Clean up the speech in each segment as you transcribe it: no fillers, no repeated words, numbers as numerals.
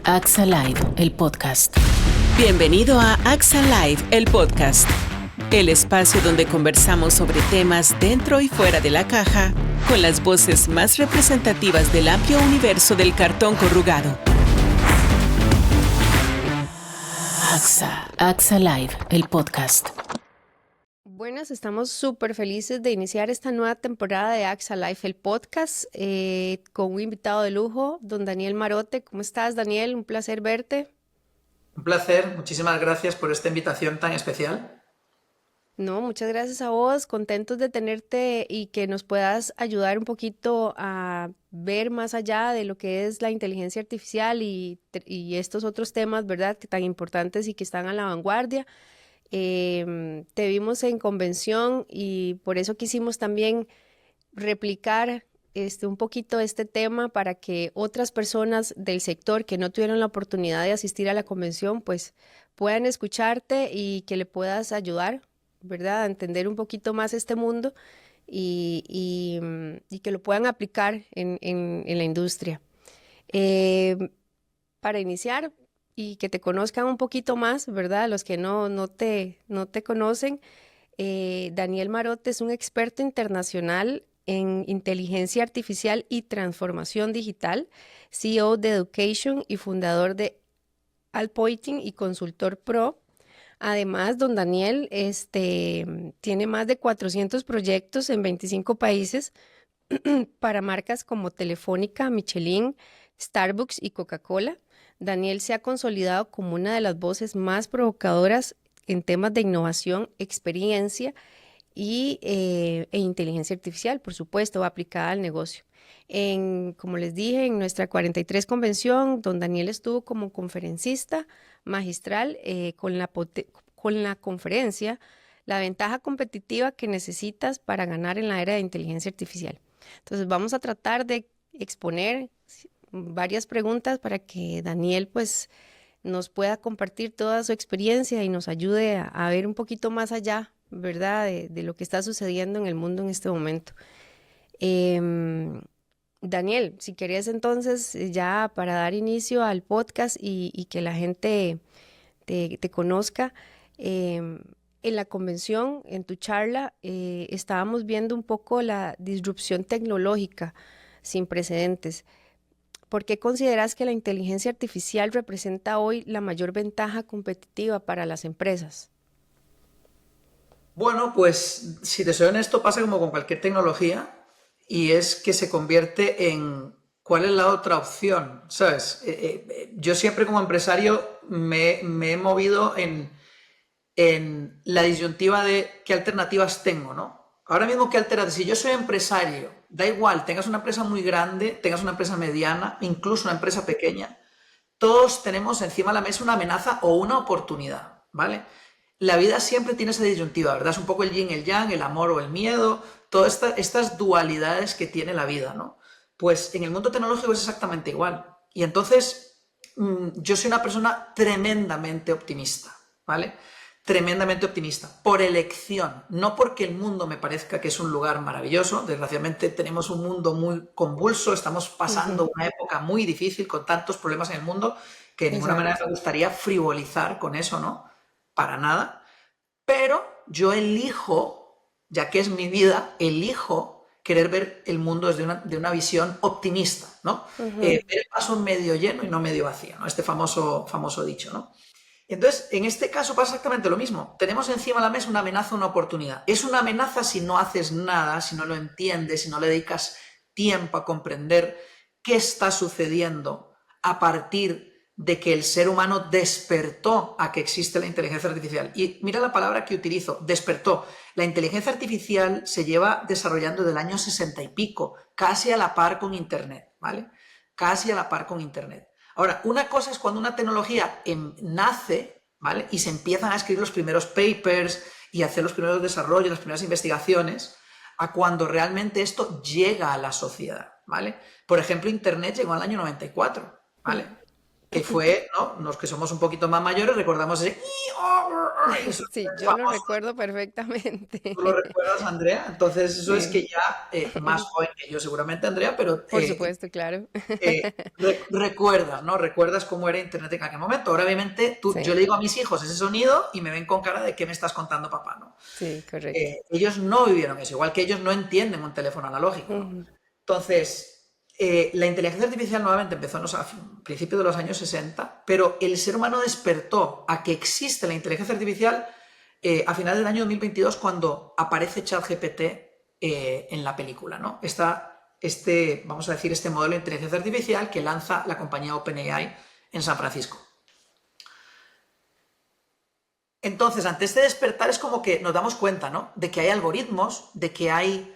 AXA Live, el podcast. Bienvenido a AXA Live, el podcast. El espacio donde conversamos sobre temas dentro y fuera de la caja con las voces más representativas del amplio universo del cartón corrugado. AXA Live, el podcast. Buenas, estamos súper felices de iniciar esta nueva temporada de AXA Live, el podcast, con un invitado de lujo, don Daniel Marote. ¿Cómo estás, Daniel? Un placer verte. Un placer, muchísimas gracias por esta invitación tan especial. No, muchas gracias a vos, contentos de tenerte y que nos puedas ayudar un poquito a ver más allá de lo que es la inteligencia artificial y estos otros temas, ¿verdad?, que tan importantes y que están a la vanguardia. Te vimos en convención y por eso quisimos también replicar un poquito este tema para que otras personas del sector que no tuvieron la oportunidad de asistir a la convención pues puedan escucharte y que le puedas ayudar, ¿verdad?, a entender un poquito más este mundo y que lo puedan aplicar en la industria. Para iniciar y que te conozcan un poquito más, ¿verdad? Los que no te conocen, Daniel Marote es un experto internacional en inteligencia artificial y transformación digital, CEO de Education y fundador de Allpointing y consultor pro. Además, don Daniel tiene más de 400 proyectos en 25 países para marcas como Telefónica, Michelin, Starbucks y Coca-Cola. Daniel se ha consolidado como una de las voces más provocadoras en temas de innovación, experiencia e inteligencia artificial, por supuesto, aplicada al negocio. Como les dije, en nuestra 43 convención, don Daniel estuvo como conferencista magistral con la conferencia La ventaja competitiva que necesitas para ganar en la era de inteligencia artificial. Entonces vamos a tratar de exponer varias preguntas para que Daniel pues nos pueda compartir toda su experiencia y nos ayude a ver un poquito más allá, ¿verdad?, de lo que está sucediendo en el mundo en este momento. Daniel, si querías entonces ya para dar inicio al podcast y que la gente te conozca, en la convención, en tu charla, estábamos viendo un poco la disrupción tecnológica sin precedentes. ¿Por qué consideras que la inteligencia artificial representa hoy la mayor ventaja competitiva para las empresas? Bueno, pues si te soy honesto, pasa como con cualquier tecnología y es que se convierte en ¿cuál es la otra opción? ¿Sabes? Yo siempre como empresario me he movido en la disyuntiva de qué alternativas tengo, ¿no? Ahora mismo, ¿qué alternativas? Si yo soy empresario, da igual, tengas una empresa muy grande, tengas una empresa mediana, incluso una empresa pequeña, todos tenemos encima de la mesa una amenaza o una oportunidad, ¿vale? La vida siempre tiene esa disyuntiva, ¿verdad? Es un poco el yin, el yang, el amor o el miedo, todas estas dualidades que tiene la vida, ¿no? Pues en el mundo tecnológico es exactamente igual. Y entonces, yo soy una persona tremendamente optimista, ¿vale? Tremendamente optimista, por elección, no porque el mundo me parezca que es un lugar maravilloso. Desgraciadamente tenemos un mundo muy convulso, estamos pasando una época muy difícil con tantos problemas en el mundo que de ninguna manera me gustaría frivolizar con eso, ¿no? Para nada. Pero yo elijo, ya que es mi vida, elijo querer ver el mundo desde una visión optimista, ¿no? Ver el vaso medio lleno y no medio vacío, ¿no? Este famoso dicho, ¿no? Entonces, en este caso pasa exactamente lo mismo. Tenemos encima de la mesa una amenaza, una oportunidad. Es una amenaza si no haces nada, si no lo entiendes, si no le dedicas tiempo a comprender qué está sucediendo a partir de que el ser humano despertó a que existe la inteligencia artificial. Y mira la palabra que utilizo, despertó. La inteligencia artificial se lleva desarrollando desde el año 60 y pico, casi a la par con Internet, ¿vale? Casi a la par con Internet. Ahora, una cosa es cuando una tecnología nace, ¿vale?, y se empiezan a escribir los primeros papers y hacer los primeros desarrollos, las primeras investigaciones, a cuando realmente esto llega a la sociedad, ¿vale? Por ejemplo, Internet llegó al año 94, ¿vale? que fue, ¿no? Los que somos un poquito más mayores recordamos ese... Eso Sí, es yo lo famoso. recuerdo ¿Tú lo perfectamente. recuerdas, Andrea? Entonces eso es Sí, que ya más joven que yo seguramente, Andrea, pero por supuesto, claro. recuerdas, ¿no? Recuerdas cómo era Internet en aquel momento. Ahora, obviamente, yo Sí, le digo a mis hijos ese sonido y me ven con cara de ¿qué me estás contando, papá? ¿No? sí, correcto. Ellos no vivieron eso, igual que ellos no entienden un teléfono analógico, ¿no? Ujú. Entonces, la inteligencia artificial nuevamente empezó en a principios de los años 60, pero el ser humano despertó a que existe la inteligencia artificial a finales del año 2022 cuando aparece ChatGPT en la película, ¿no? Vamos a decir, este modelo de inteligencia artificial que lanza la compañía OpenAI en San Francisco. Entonces, ante este despertar es como que nos damos cuenta, ¿no? De que hay algoritmos, de que hay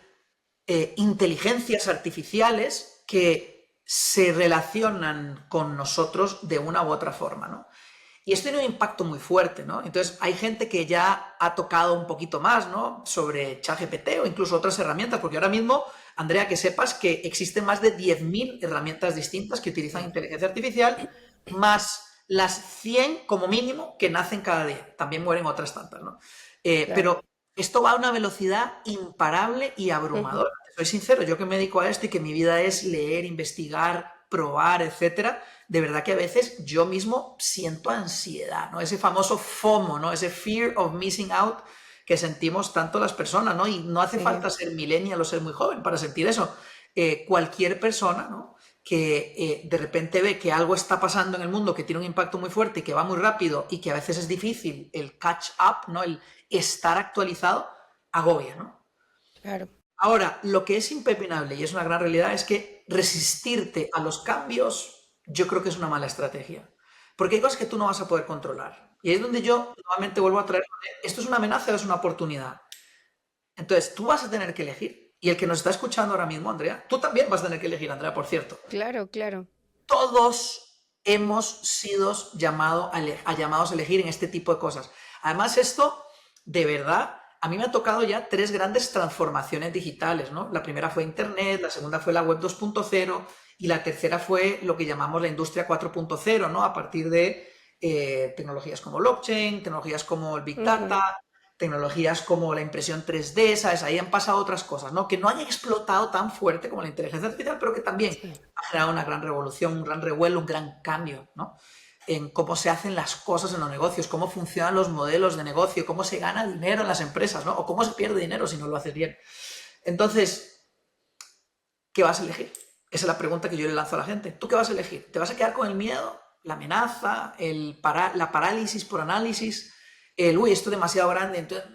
inteligencias artificiales que se relacionan con nosotros de una u otra forma, ¿no? Y esto tiene un impacto muy fuerte, ¿no? Entonces, hay gente que ya ha tocado un poquito más, ¿no? Sobre ChatGPT o incluso otras herramientas, porque ahora mismo, Andrea, que sepas que existen más de 10.000 herramientas distintas que utilizan inteligencia artificial, más las 100 como mínimo que nacen cada día. También mueren otras tantas, ¿no? Claro. Pero esto va a una velocidad imparable y Ujú. abrumadora. Soy sincero, yo que me dedico a esto y que mi vida es leer, investigar, probar, etcétera, de verdad que a veces yo mismo siento ansiedad, ¿no? Ese famoso FOMO, ¿no? Ese fear of missing out que sentimos tanto las personas, ¿no? Y no hace Sí, falta ser millennial o ser muy joven para sentir eso. Cualquier persona, ¿no? Que de repente ve que algo está pasando en el mundo que tiene un impacto muy fuerte y que va muy rápido y que a veces es difícil el catch up, ¿no? El estar actualizado, agobia, ¿no? claro. Ahora, lo que es impepinable y es una gran realidad es que resistirte a los cambios yo creo que es una mala estrategia. Porque hay cosas que tú no vas a poder controlar. Y es donde yo nuevamente vuelvo a traer, ¿esto es una amenaza o es una oportunidad? Entonces, tú vas a tener que elegir. Y el que nos está escuchando ahora mismo, Andrea, tú también vas a tener que elegir, Andrea, por cierto. Claro, claro. Todos hemos sido llamados a elegir en este tipo de cosas. Además, esto, de verdad, a mí me ha tocado ya 3 grandes transformaciones digitales, ¿no? La primera fue Internet, la segunda fue la web 2.0 y la tercera fue lo que llamamos la industria 4.0, ¿no? A partir de tecnologías como blockchain, tecnologías como el Big Ujú. Data, tecnologías como la impresión 3D, ¿sabes? Ahí han pasado otras cosas, ¿no? Que no han explotado tan fuerte como la inteligencia artificial, pero que también Sí, ha generado una gran revolución, un gran revuelo, un gran cambio, ¿no? En cómo se hacen las cosas en los negocios, cómo funcionan los modelos de negocio, cómo se gana dinero en las empresas, ¿no? O cómo se pierde dinero si no lo haces bien. Entonces, ¿qué vas a elegir? Esa es la pregunta que yo le lanzo a la gente. ¿Tú qué vas a elegir? ¿Te vas a quedar con el miedo, la amenaza, la parálisis por análisis, uy, esto es demasiado grande, entonces,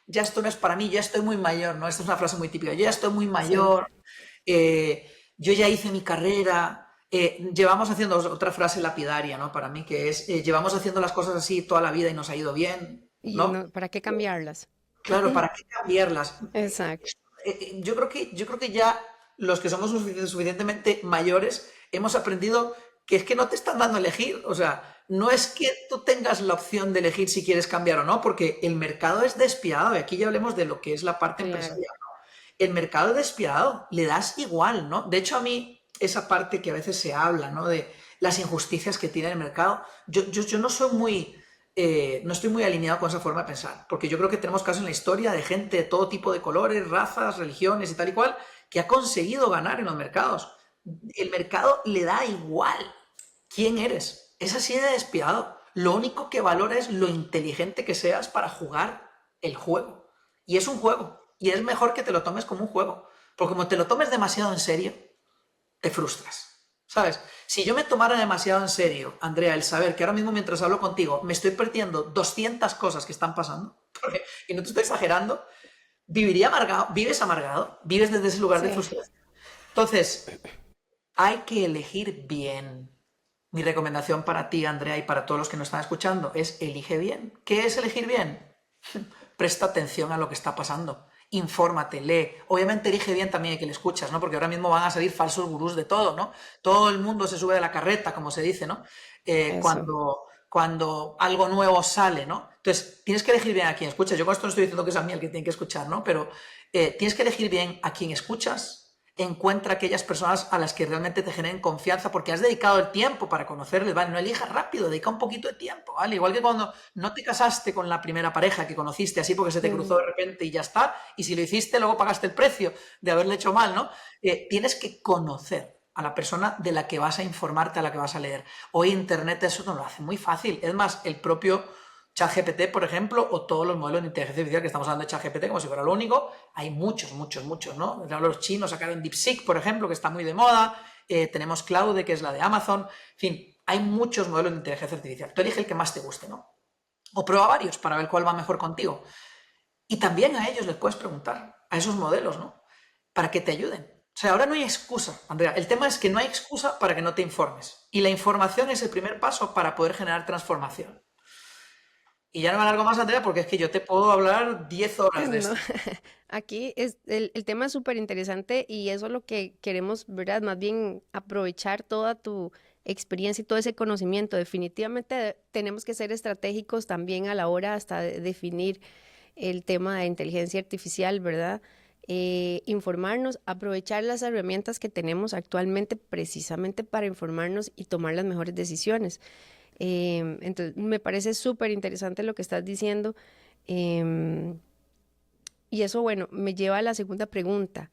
ya esto no es para mí, ya estoy muy mayor, ¿no? Esta es una frase muy típica, yo ya estoy muy sí. mayor, yo ya hice mi carrera, llevamos haciendo otra frase lapidaria, ¿no? Para mí, que es, llevamos haciendo las cosas así toda la vida y nos ha ido bien, Y ¿no? no, ¿para qué cambiarlas? Claro, ¿para qué cambiarlas? Exacto. Yo creo que ya los que somos suficientemente mayores hemos aprendido que es que no te están dando a elegir. O sea, no es que tú tengas la opción de elegir si quieres cambiar o no, porque el mercado es despiadado. Y aquí ya hablemos de lo que es la parte Claro. empresarial. El mercado es despiadado, le das igual, ¿no? De hecho, a mí, esa parte que a veces se habla, ¿no? De las injusticias que tiene el mercado, yo no soy no estoy muy alineado con esa forma de pensar, porque yo creo que tenemos casos en la historia de gente de todo tipo de colores, razas, religiones y tal y cual, que ha conseguido ganar en los mercados. El mercado le da igual quién eres. Es así de despiadado. Lo único que valora es lo inteligente que seas para jugar el juego. Y es un juego. Y es mejor que te lo tomes como un juego. Porque como te lo tomes demasiado en serio, te frustras. ¿Sabes? Si yo me tomara demasiado en serio, Andrea, el saber que ahora mismo mientras hablo contigo me estoy perdiendo 200 cosas que están pasando, y no te estoy exagerando, viviría amargado, vives desde ese lugar de Sí. frustración. Entonces, hay que elegir bien. Mi recomendación para ti, Andrea, y para todos los que nos están escuchando es elige bien. ¿Qué es elegir bien? Presta atención a lo que está pasando. Infórmate, lee. Obviamente elige bien también a quien le escuchas, ¿no? Porque ahora mismo van a salir falsos gurús de todo, ¿no? Todo el mundo se sube de la carreta, como se dice, ¿no? Eso. Cuando algo nuevo sale, ¿no? Entonces, tienes que elegir bien a quien escuchas. Yo con esto no estoy diciendo que es a mí el que tiene que escuchar, ¿no? Pero tienes que elegir bien a quien escuchas, encuentra aquellas personas a las que realmente te generen confianza porque has dedicado el tiempo para conocerles, ¿vale? No elijas rápido, dedica un poquito de tiempo, ¿vale? Igual que cuando no te casaste con la primera pareja que conociste así porque se te cruzó de repente y ya está, y si lo hiciste luego pagaste el precio de haberle hecho mal, ¿no? Tienes que conocer a la persona de la que vas a informarte, a la que vas a leer. Hoy Internet eso no lo hace muy fácil. Es más, el propio ChatGPT, por ejemplo, o todos los modelos de inteligencia artificial que estamos hablando de ChatGPT como si fuera lo único, hay muchos, ¿no? Los chinos sacaron DeepSeek, por ejemplo, que está muy de moda, tenemos Claude, que es la de Amazon, en fin, hay muchos modelos de inteligencia artificial. Tú elige el que más te guste, ¿no? O prueba varios para ver cuál va mejor contigo. Y también a ellos les puedes preguntar, a esos modelos, ¿no? Para que te ayuden. O sea, ahora no hay excusa, Andrea. El tema es que no hay excusa para que no te informes. Y la información es el primer paso para poder generar transformación. Y ya no me alargo más, Andrea, porque es que yo te puedo hablar 10 horas de esto. Aquí el tema es súper interesante y eso es lo que queremos, ¿verdad? Más bien aprovechar toda tu experiencia y todo ese conocimiento. Definitivamente tenemos que ser estratégicos también a la hora hasta de definir el tema de inteligencia artificial, ¿verdad? Informarnos, aprovechar las herramientas que tenemos actualmente precisamente para informarnos y tomar las mejores decisiones. Entonces, me parece súper interesante lo que estás diciendo. Y eso, bueno, me lleva a la segunda pregunta.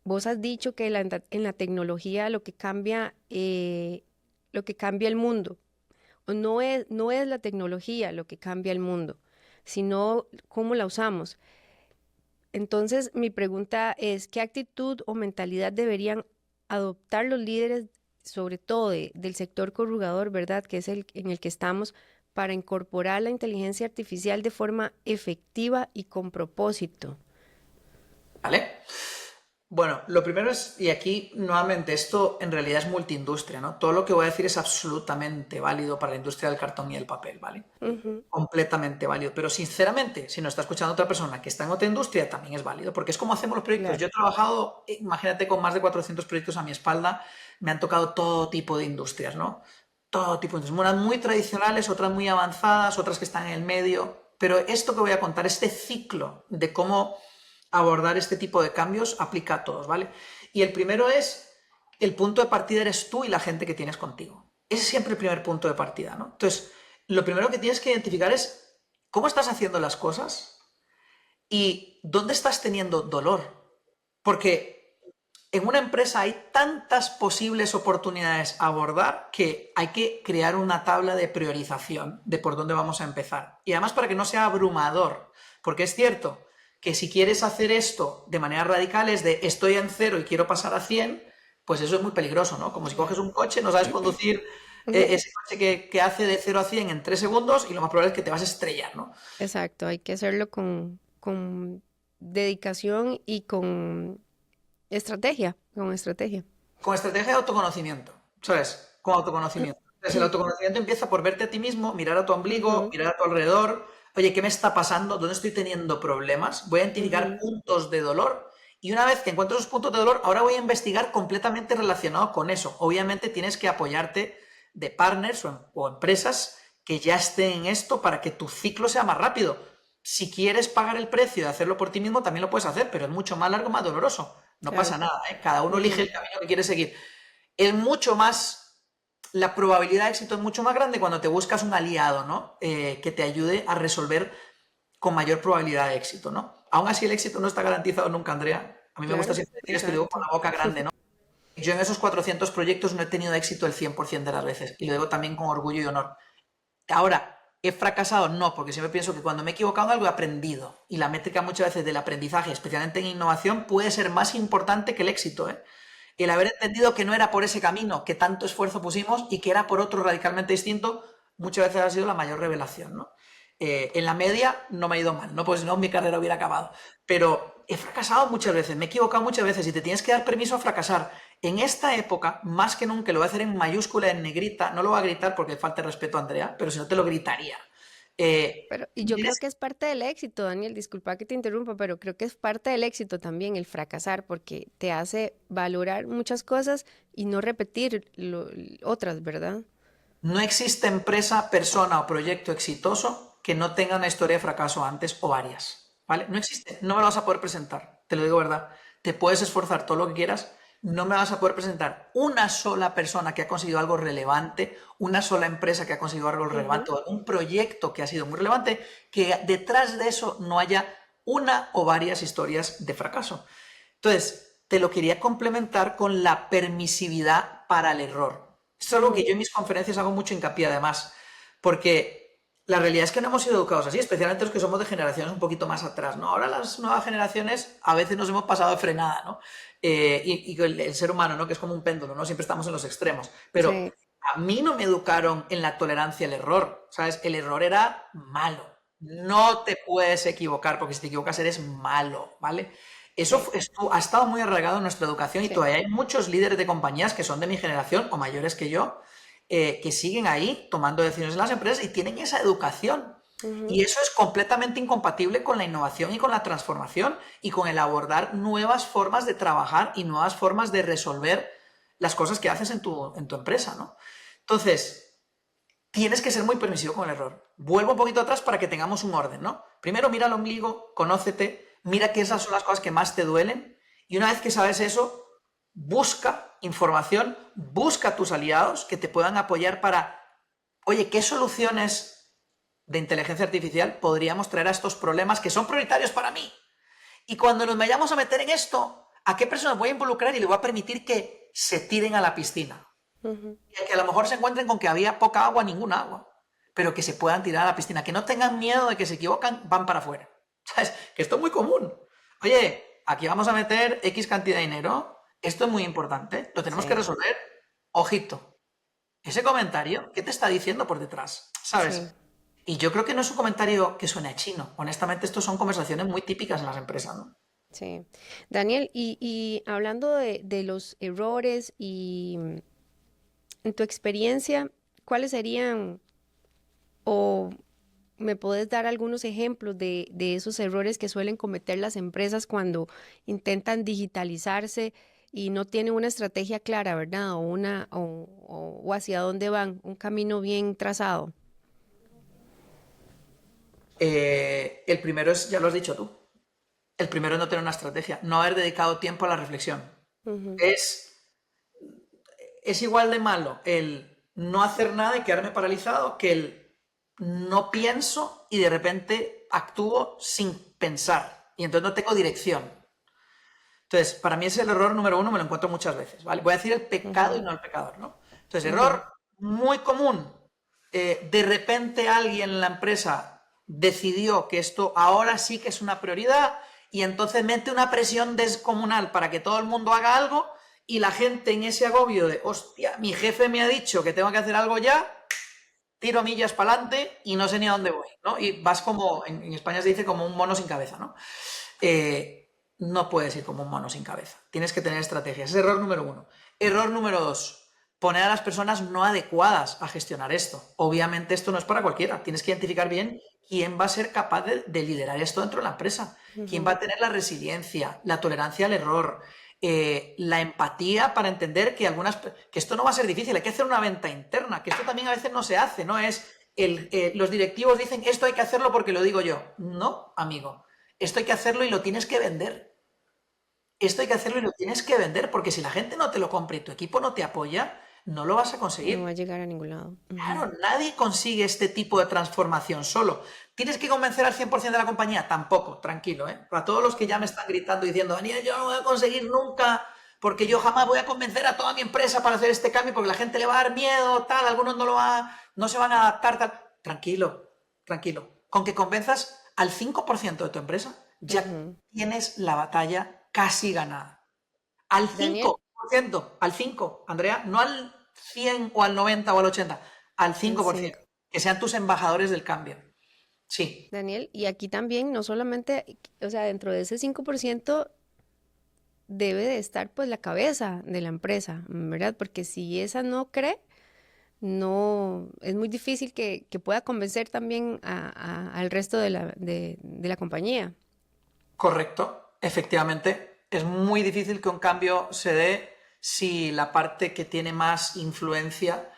Vos has dicho que en la tecnología lo que cambia el mundo, no es la tecnología lo que cambia el mundo, sino cómo la usamos. Entonces, mi pregunta es, ¿qué actitud o mentalidad deberían adoptar los líderes, sobre todo del sector corrugador, ¿verdad?, que es el en el que estamos, para incorporar la inteligencia artificial de forma efectiva y con propósito? ¿Vale? Bueno, lo primero es, y aquí nuevamente esto en realidad es multiindustria, ¿no? Todo lo que voy a decir es absolutamente válido para la industria del cartón y el papel, ¿vale? Completamente válido. Pero sinceramente, si nos está escuchando otra persona que está en otra industria, también es válido, porque es como hacemos los proyectos. Claro. Yo he trabajado, imagínate, con más de 400 proyectos a mi espalda, me han tocado todo tipo de industrias, ¿no? Todo tipo de industrias. Unas muy tradicionales, otras muy avanzadas, otras que están en el medio. Pero esto que voy a contar, este ciclo de cómo abordar este tipo de cambios aplica a todos, ¿vale? Y el primero es, el punto de partida eres tú y la gente que tienes contigo. Ese es siempre el primer punto de partida, ¿no? Entonces, lo primero que tienes que identificar es cómo estás haciendo las cosas y dónde estás teniendo dolor. Porque en una empresa hay tantas posibles oportunidades a abordar que hay que crear una tabla de priorización de por dónde vamos a empezar. Y además para que no sea abrumador, porque es cierto que si quieres hacer esto de manera radical es de estoy en 0 y quiero pasar a 100, pues eso es muy peligroso, ¿no? Como si coges un coche, no sabes conducir ese coche que hace de 0 a 100 en 3 segundos y lo más probable es que te vas a estrellar, ¿no? Exacto, hay que hacerlo con dedicación y con estrategia, Con estrategia de autoconocimiento, ¿sabes? Con autoconocimiento. Entonces, el autoconocimiento empieza por verte a ti mismo, mirar a tu ombligo, mirar a tu alrededor. Oye, ¿qué me está pasando? ¿Dónde estoy teniendo problemas? Voy a identificar puntos de dolor y una vez que encuentro esos puntos de dolor, ahora voy a investigar completamente relacionado con eso. Obviamente tienes que apoyarte de partners o empresas que ya estén en esto para que tu ciclo sea más rápido. Si quieres pagar el precio de hacerlo por ti mismo, también lo puedes hacer, pero es mucho más largo, más doloroso. No pasa nada, ¿eh? Cada uno elige el camino que quiere seguir. Es mucho más... La probabilidad de éxito es mucho más grande cuando te buscas un aliado, ¿no? Que te ayude a resolver con mayor probabilidad de éxito, ¿no? Aún así el éxito no está garantizado nunca, Andrea. A mí me gusta siempre decir esto, lo digo con la boca grande, ¿no? Yo en esos 400 proyectos no he tenido éxito el 100% de las veces y lo digo también con orgullo y honor. Ahora, ¿he fracasado? No, porque siempre pienso que cuando me he equivocado en algo he aprendido y la métrica muchas veces del aprendizaje, especialmente en innovación, puede ser más importante que el éxito, ¿eh? El haber entendido que no era por ese camino que tanto esfuerzo pusimos y que era por otro radicalmente distinto, muchas veces ha sido la mayor revelación, ¿no? En la media no me ha ido mal, ¿no? Pues si no mi carrera hubiera acabado. Pero he fracasado muchas veces, me he equivocado muchas veces y te tienes que dar permiso a fracasar. En esta época, más que nunca, lo voy a hacer en mayúscula, en negrita, no lo voy a gritar porque falta de respeto a Andrea, pero si no te lo gritaría. Y yo creo que es parte del éxito, Daniel, disculpa que te interrumpa, pero creo que es parte del éxito también el fracasar, porque te hace valorar muchas cosas y no repetir otras, ¿verdad? No existe empresa, persona o proyecto exitoso que no tenga una historia de fracaso antes o varias, ¿vale? No existe, no me lo vas a poder presentar, te lo digo verdad. te puedes esforzar todo lo que quieras, no me vas a poder presentar una sola persona que ha conseguido algo relevante, una sola empresa que ha conseguido algo relevante o un proyecto que ha sido muy relevante, que detrás de eso no haya una o varias historias de fracaso. Entonces, te lo quería complementar con la permisividad para el error. Esto es algo que yo en mis conferencias hago mucho hincapié además, porque la realidad es que no hemos sido educados así, especialmente los que somos de generaciones un poquito más atrás, ¿no? Ahora las nuevas generaciones a veces nos hemos pasado de frenada, ¿no? Y el ser humano, ¿no? Que es como un péndulo, ¿no? Siempre estamos en los extremos. Pero Sí. a mí no me educaron en la tolerancia al error, ¿sabes? El error era malo. No te puedes equivocar, porque si te equivocas eres malo, ¿vale? Eso ha estado muy arraigado en nuestra educación y todavía hay muchos líderes de compañías que son de mi generación o mayores que yo, que siguen ahí tomando decisiones en las empresas y tienen esa educación. Y eso es completamente incompatible con la innovación y con la transformación y con el abordar nuevas formas de trabajar y nuevas formas de resolver las cosas que haces en tu empresa, ¿no? Entonces, tienes que ser muy permisivo con el error. Vuelvo un poquito atrás para que tengamos un orden, ¿no? Primero mira el ombligo, conócete, mira que esas son las cosas que más te duelen y una vez que sabes eso, busca información, busca tus aliados que te puedan apoyar para, oye, ¿qué soluciones de inteligencia artificial podríamos traer a estos problemas que son prioritarios para mí? Y cuando nos vayamos a meter en esto, ¿a qué personas voy a involucrar y le voy a permitir que se tiren a la piscina? Y que a lo mejor se encuentren con que había poca agua, ninguna agua, pero que se puedan tirar a la piscina, que no tengan miedo de que se equivocan, van para afuera. ¿Sabes? Que esto es muy común. Oye, aquí vamos a meter X cantidad de dinero, esto es muy importante, lo tenemos que resolver. Ojito, ese comentario, ¿qué te está diciendo por detrás? ¿Sabes? Sí. Y yo creo que no es un comentario que suene a chino. Honestamente, estos son conversaciones muy típicas en las empresas, ¿no? Sí. Daniel, y hablando de los errores y en tu experiencia, ¿cuáles serían o me puedes dar algunos ejemplos de esos errores que suelen cometer las empresas cuando intentan digitalizarse y no tienen una estrategia clara, ¿verdad? O hacia dónde van, un camino bien trazado? El primero es, ya lo has dicho tú, el primero es no tener una estrategia, no haber dedicado tiempo a la reflexión. Es igual de malo el no hacer nada y quedarme paralizado que el no pienso y de repente actúo sin pensar y entonces no tengo dirección. Entonces, para mí es el error número uno, me lo encuentro muchas veces, ¿vale? Voy a decir el pecado y no el pecador, ¿no? Entonces, error muy común. De repente alguien en la empresa decidió que esto ahora sí que es una prioridad y entonces mete una presión descomunal para que todo el mundo haga algo y la gente en ese agobio de, hostia, mi jefe me ha dicho que tengo que hacer algo ya, tiro millas para adelante y no sé ni a dónde voy, ¿no? Y vas como, en España se dice como un mono sin cabeza, ¿no? No puedes ir como un mono sin cabeza. Tienes que tener estrategias. Es error número uno. Error número dos. Poner a las personas no adecuadas a gestionar esto. Obviamente esto no es para cualquiera. Tienes que identificar bien quién va a ser capaz de liderar esto dentro de la empresa. Quién va a tener la resiliencia, la tolerancia al error, la empatía para entender que esto no va a ser difícil. Hay que hacer una venta interna, que esto también a veces no se hace. No es los directivos dicen esto hay que hacerlo porque lo digo yo. No, amigo. Esto hay que hacerlo y lo tienes que vender. Esto hay que hacerlo y lo tienes que vender, porque si la gente no te lo compra y tu equipo no te apoya, no lo vas a conseguir. No va a llegar a ningún lado. Claro, nadie consigue este tipo de transformación solo. ¿Tienes que convencer al 100% de la compañía? Tampoco, tranquilo, ¿eh? Para todos los que ya me están gritando diciendo, Daniel, yo no voy a conseguir nunca, porque yo jamás voy a convencer a toda mi empresa para hacer este cambio, porque la gente le va a dar miedo, tal, algunos no se van a adaptar, tal. Tranquilo, tranquilo. Con que convenzas al 5% de tu empresa, ya tienes la batalla casi ganada. Al 5%, Daniel, al 5%, Andrea, no al 100 o al 90 o al 80, al 5%. Que sean tus embajadores del cambio. Sí. Daniel, y aquí también no solamente, o sea, dentro de ese 5% debe de estar pues la cabeza de la empresa, ¿verdad? Porque si esa no cree, no, es muy difícil que pueda convencer también al resto de la compañía. Correcto, efectivamente. Es muy difícil que un cambio se dé si la parte que tiene más influencia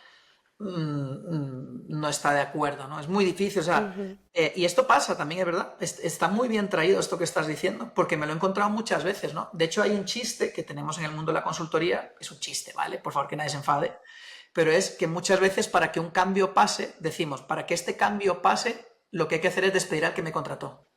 no está de acuerdo, ¿no? Es muy difícil, o sea, y esto pasa también, es verdad, está muy bien traído esto que estás diciendo, porque me lo he encontrado muchas veces, ¿no? De hecho, hay un chiste que tenemos en el mundo de la consultoría, es un chiste, ¿vale? Por favor, que nadie se enfade, pero es que muchas veces para que un cambio pase, decimos, para que este cambio pase, lo que hay que hacer es despedir al que me contrató.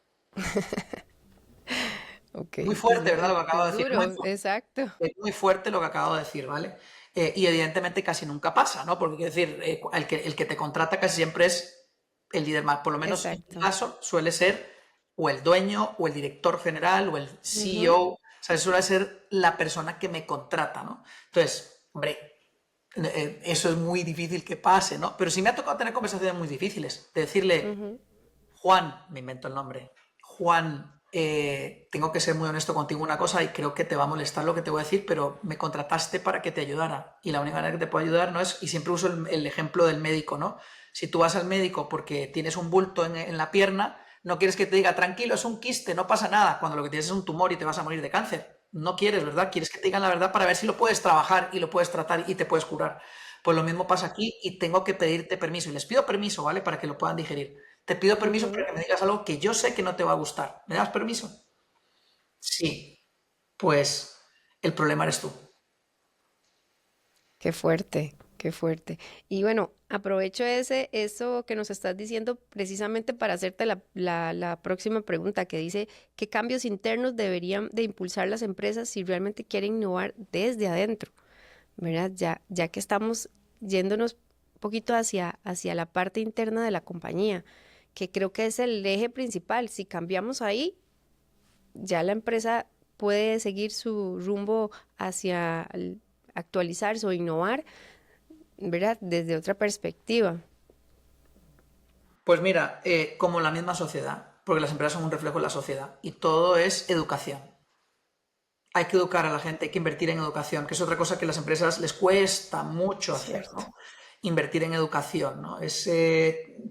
Okay, Muy fuerte, ¿verdad? Lo que acabo de es decir. duro, exacto. Es muy fuerte lo que acabo de decir, ¿vale? Y evidentemente casi nunca pasa, ¿no? Porque quiero decir, el que te contrata casi siempre es el líder más, por lo menos en Exacto. mi caso suele ser o el dueño o el director general o el CEO, o sea, suele ser la persona que me contrata, ¿no? Entonces, hombre, eso es muy difícil que pase, ¿no? Pero sí me ha tocado tener conversaciones muy difíciles, de decirle, Juan, me invento el nombre, Juan, tengo que ser muy honesto contigo una cosa y creo que te va a molestar lo que te voy a decir, pero me contrataste para que te ayudara y la única manera que te puedo ayudar no es, y siempre uso el ejemplo del médico, ¿no? Si tú vas al médico porque tienes un bulto en la pierna, no quieres que te diga, tranquilo, es un quiste, no pasa nada, cuando lo que tienes es un tumor y te vas a morir de cáncer. No quieres, ¿verdad? Quieres que te digan la verdad para ver si lo puedes trabajar y lo puedes tratar y te puedes curar. Pues lo mismo pasa aquí y tengo que pedirte permiso. Y les pido permiso, ¿vale? Para que lo puedan digerir. Te pido permiso para que me digas algo que yo sé que no te va a gustar. ¿Me das permiso? Sí. Pues el problema eres tú. Qué fuerte, qué fuerte. Y bueno, aprovecho eso que nos estás diciendo precisamente para hacerte la próxima pregunta que dice, ¿qué cambios internos deberían de impulsar las empresas si realmente quieren innovar desde adentro? ¿Verdad? Ya que estamos yéndonos un poquito hacia la parte interna de la compañía, que creo que es el eje principal. Si cambiamos ahí, ya la empresa puede seguir su rumbo hacia actualizarse o innovar, ¿verdad? Desde otra perspectiva. Pues mira, como la misma sociedad, porque las empresas son un reflejo de la sociedad y todo es educación. Hay que educar a la gente, hay que invertir en educación, que es otra cosa que a las empresas les cuesta mucho hacer, Cierto. ¿no? Invertir en educación, ¿no?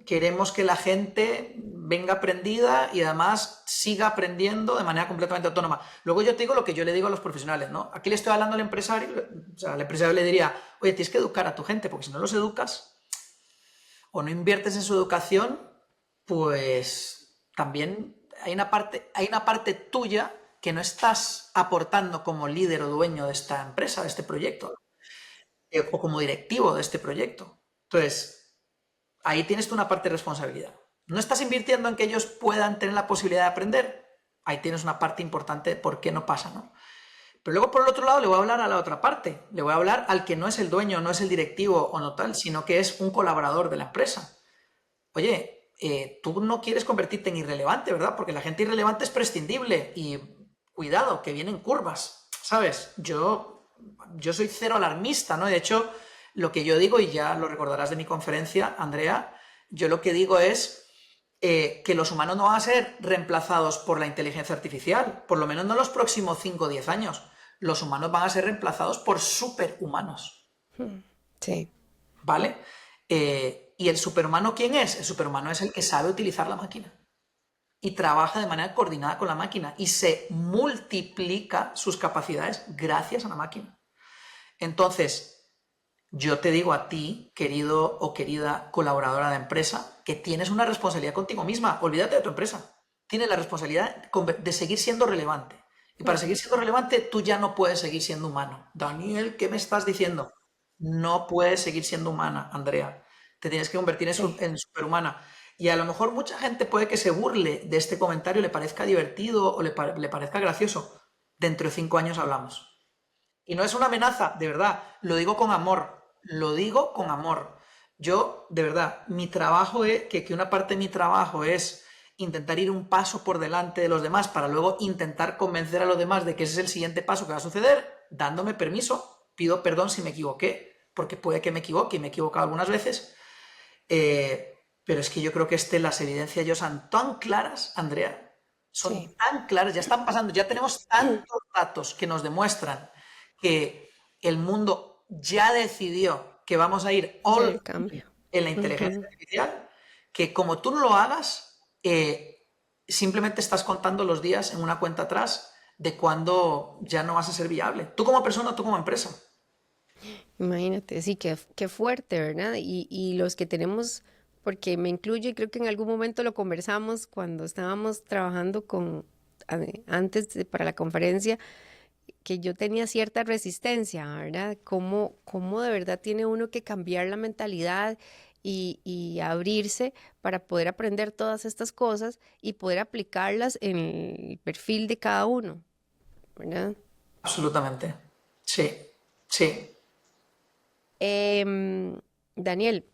Queremos que la gente venga aprendida y además siga aprendiendo de manera completamente autónoma. Luego yo te digo lo que yo le digo a los profesionales, ¿no? Aquí le estoy hablando al empresario, o sea, al empresario le diría, oye, tienes que educar a tu gente, porque si no los educas o no inviertes en su educación, pues también hay una parte tuya que no estás aportando como líder o dueño de esta empresa, de este proyecto, o como directivo de este proyecto. Entonces, ahí tienes tú una parte de responsabilidad. No estás invirtiendo en que ellos puedan tener la posibilidad de aprender. Ahí tienes una parte importante de por qué no pasa, ¿no? Pero luego, por el otro lado, le voy a hablar a la otra parte. Le voy a hablar al que no es el dueño, no es el directivo o no tal, sino que es un colaborador de la empresa. Oye, tú no quieres convertirte en irrelevante, ¿verdad? Porque la gente irrelevante es prescindible y cuidado, que vienen curvas, ¿sabes? Yo soy cero alarmista, ¿no? De hecho, lo que yo digo, y ya lo recordarás de mi conferencia, Andrea, yo lo que digo es que los humanos no van a ser reemplazados por la inteligencia artificial, por lo menos no en los próximos 5 o 10 años. Los humanos van a ser reemplazados por superhumanos. Sí. ¿Vale? ¿Y el superhumano quién es? El superhumano es el que sabe utilizar la máquina y trabaja de manera coordinada con la máquina y se multiplica sus capacidades gracias a la máquina. Entonces, yo te digo a ti, querido o querida colaboradora de empresa, que tienes una responsabilidad contigo misma. Olvídate de tu empresa. Tienes la responsabilidad de seguir siendo relevante. Y para seguir siendo relevante, tú ya no puedes seguir siendo humano. Daniel, ¿qué me estás diciendo? No puedes seguir siendo humana, Andrea. Te tienes que convertir en superhumana. Y a lo mejor mucha gente puede que se burle de este comentario, le parezca divertido o le parezca gracioso. Dentro de 5 años hablamos. Y no es una amenaza, de verdad. Lo digo con amor. Lo digo con amor. Yo, de verdad, mi trabajo es que una parte de mi trabajo es intentar ir un paso por delante de los demás para luego intentar convencer a los demás de que ese es el siguiente paso que va a suceder, dándome permiso. Pido perdón si me equivoqué, porque puede que me equivoque y me he equivocado algunas veces. Pero es que yo creo que las evidencias ya son tan claras, Andrea, son tan claras, ya están pasando, ya tenemos tantos datos que nos demuestran que el mundo ya decidió que vamos a ir all en la inteligencia artificial, que como tú no lo hagas, simplemente estás contando los días en una cuenta atrás de cuando ya no vas a ser viable. Tú como persona, tú como empresa. Imagínate, sí, qué fuerte, ¿verdad? Y los que tenemos, porque me incluyo y creo que en algún momento lo conversamos cuando estábamos trabajando para la conferencia, que yo tenía cierta resistencia, ¿verdad? Cómo de verdad tiene uno que cambiar la mentalidad y abrirse para poder aprender todas estas cosas y poder aplicarlas en el perfil de cada uno, ¿verdad? Absolutamente. Sí, sí. Daniel,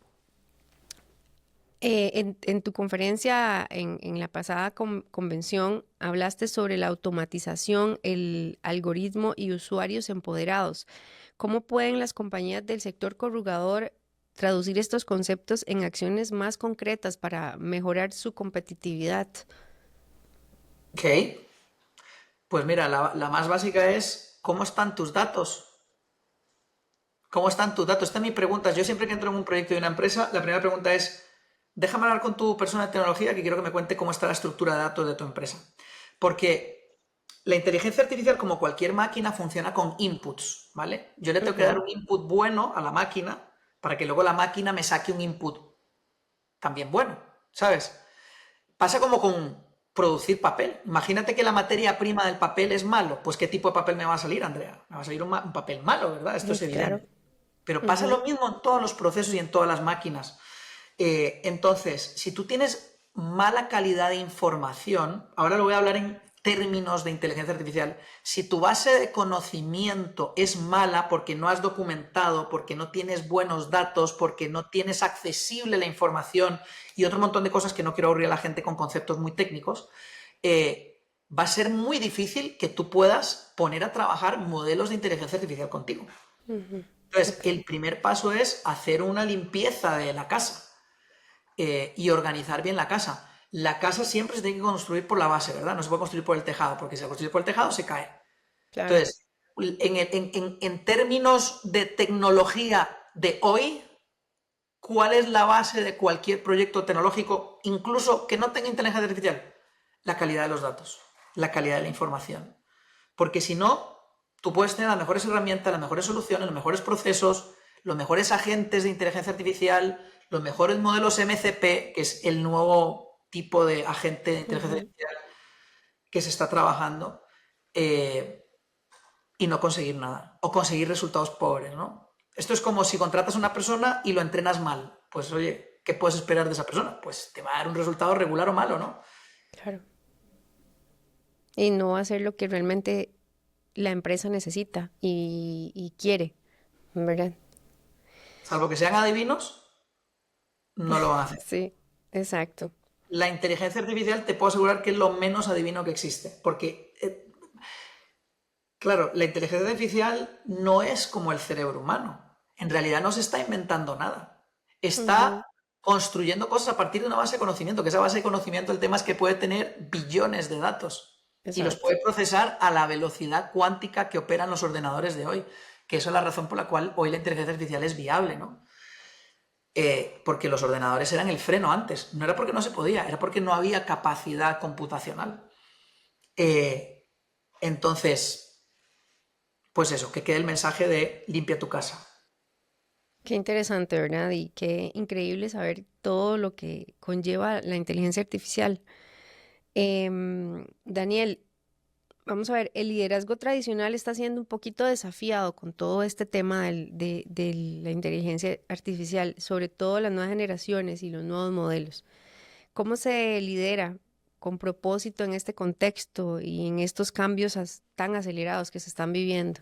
en tu conferencia en la pasada convención hablaste sobre la automatización, el algoritmo y usuarios empoderados. ¿Cómo pueden las compañías del sector corrugador traducir estos conceptos en acciones más concretas para mejorar su competitividad? Ok. Pues mira, la más básica es, ¿cómo están tus datos? ¿Cómo están tus datos? Esta es mi pregunta. Yo siempre que entro en un proyecto de una empresa, la primera pregunta es, déjame hablar con tu persona de tecnología que quiero que me cuente cómo está la estructura de datos de tu empresa. Porque la inteligencia artificial, como cualquier máquina, funciona con inputs, ¿vale? Yo le tengo que dar un input bueno a la máquina para que luego la máquina me saque un input también bueno, ¿sabes? Pasa como con producir papel. Imagínate que la materia prima del papel es malo. Pues ¿qué tipo de papel me va a salir, Andrea? Me va a salir un papel malo, ¿verdad? Esto es Claro. evidente. Pero pasa lo mismo en todos los procesos y en todas las máquinas. Entonces, si tú tienes mala calidad de información, ahora lo voy a hablar en términos de inteligencia artificial, si tu base de conocimiento es mala porque no has documentado, porque no tienes buenos datos, porque no tienes accesible la información y otro montón de cosas que no quiero aburrir a la gente con conceptos muy técnicos, va a ser muy difícil que tú puedas poner a trabajar modelos de inteligencia artificial contigo. Entonces, el primer paso es hacer una limpieza de la casa. Y organizar bien la casa. La casa siempre se tiene que construir por la base, ¿verdad? No se puede construir por el tejado, porque si se construye por el tejado se cae. Claro. Entonces, en términos de tecnología de hoy, ¿cuál es la base de cualquier proyecto tecnológico, incluso que no tenga inteligencia artificial? La calidad de los datos, la calidad de la información. Porque si no, tú puedes tener las mejores herramientas, las mejores soluciones, los mejores procesos, los mejores agentes de inteligencia artificial, los mejores modelos MCP, que es el nuevo tipo de agente de inteligencia artificial que se está trabajando, y no conseguir nada, o conseguir resultados pobres, ¿no? Esto es como si contratas a una persona y lo entrenas mal. Pues oye, ¿qué puedes esperar de esa persona? Pues te va a dar un resultado regular o malo, ¿no? Claro. Y no hacer lo que realmente la empresa necesita y quiere, ¿verdad? Salvo que sean adivinos, no lo van a hacer. Sí, exacto. La inteligencia artificial te puedo asegurar que es lo menos adivino que existe, porque, claro, la inteligencia artificial no es como el cerebro humano. En realidad no se está inventando nada. Está construyendo cosas a partir de una base de conocimiento, que esa base de conocimiento, el tema es que puede tener billones de datos y los puede procesar a la velocidad cuántica que operan los ordenadores de hoy, que eso es la razón por la cual hoy la inteligencia artificial es viable, ¿no? Porque los ordenadores eran el freno antes. No era porque no se podía, era porque no había capacidad computacional. Entonces, pues eso, que quede el mensaje de limpia tu casa. Qué interesante, ¿verdad? Y qué increíble saber todo lo que conlleva la inteligencia artificial. Daniel, vamos a ver, el liderazgo tradicional está siendo un poquito desafiado con todo este tema de la inteligencia artificial, sobre todo las nuevas generaciones y los nuevos modelos. ¿Cómo se lidera con propósito en este contexto y en estos cambios tan acelerados que se están viviendo?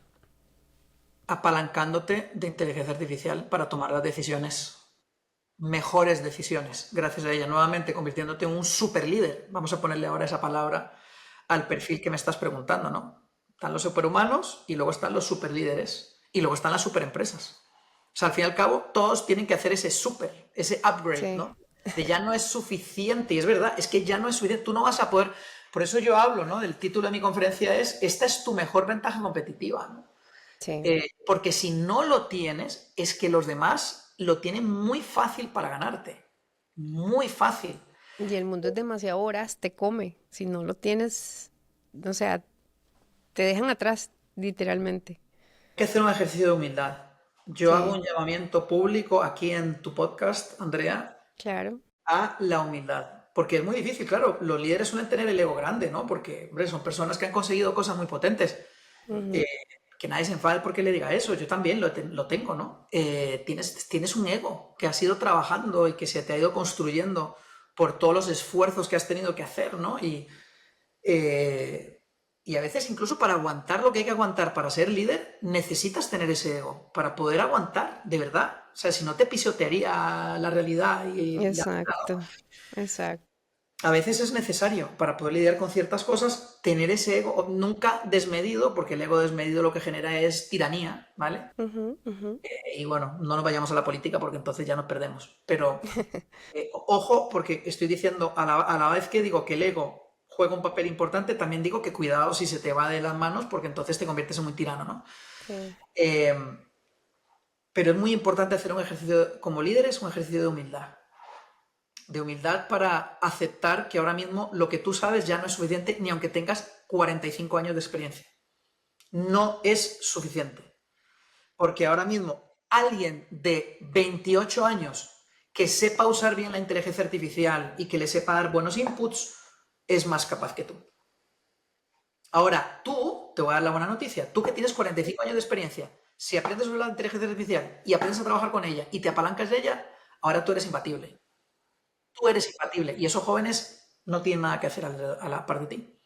Apalancándote de inteligencia artificial para tomar las decisiones, mejores decisiones, gracias a ella, nuevamente convirtiéndote en un super líder. Vamos a ponerle ahora esa palabra al perfil que me estás preguntando, ¿no? Están los superhumanos y luego están los superlíderes y luego están las superempresas. O sea, al fin y al cabo, todos tienen que hacer ese ese upgrade, sí, ¿no? De ya no es suficiente, y es verdad, es que ya no es suficiente, tú no vas a poder, por eso yo hablo, ¿no? Del título de mi conferencia es, esta es tu mejor ventaja competitiva, ¿no? Sí. Porque si no lo tienes, es que los demás lo tienen muy fácil para ganarte, muy fácil. Y el mundo es demasiado voraz, te come. Si no lo tienes, o sea, te dejan atrás, literalmente. Hay que hacer un ejercicio de humildad. yo hago Sí, un llamamiento público aquí en tu podcast, Andrea, claro. a la humildad. Porque es muy difícil, claro, los líderes suelen tener el ego grande, ¿no? Porque, hombre, son personas que han conseguido cosas muy potentes. Eh, Ujú. que nadie se enfade porque le diga eso, yo también lo tengo, ¿no? Tienes un ego que has ido trabajando y que se te ha ido construyendo por todos los esfuerzos que has tenido que hacer, ¿no? Eh, y a veces incluso para aguantar lo que hay que aguantar para ser líder, necesitas tener ese ego para poder aguantar, de verdad. O sea, si no te pisotearía la realidad y la vida, ¿no? Exacto, exacto. A veces es necesario para poder lidiar con ciertas cosas tener ese ego nunca desmedido, porque el ego desmedido lo que genera es tiranía, ¿vale? Ujú, ujú. Y bueno, no nos vayamos a la política porque entonces ya nos perdemos. Pero ojo, porque estoy diciendo, a la vez que digo que el ego juega un papel importante, también digo que cuidado si se te va de las manos porque entonces te conviertes en un tirano, ¿no? Sí, Eh, pero es muy importante hacer un ejercicio como líderes, un ejercicio de humildad. De humildad para aceptar que ahora mismo lo que tú sabes ya no es suficiente ni aunque tengas 45 años de experiencia. No es suficiente. Porque ahora mismo alguien de 28 años que sepa usar bien la inteligencia artificial y que le sepa dar buenos inputs es más capaz que tú. Ahora, tú, te voy a dar la buena noticia, tú que tienes 45 años de experiencia, si aprendes sobre la inteligencia artificial y aprendes a trabajar con ella y te apalancas de ella, ahora tú eres imbatible. Tú eres imbatible y esos jóvenes no tienen nada que hacer a la par de ti.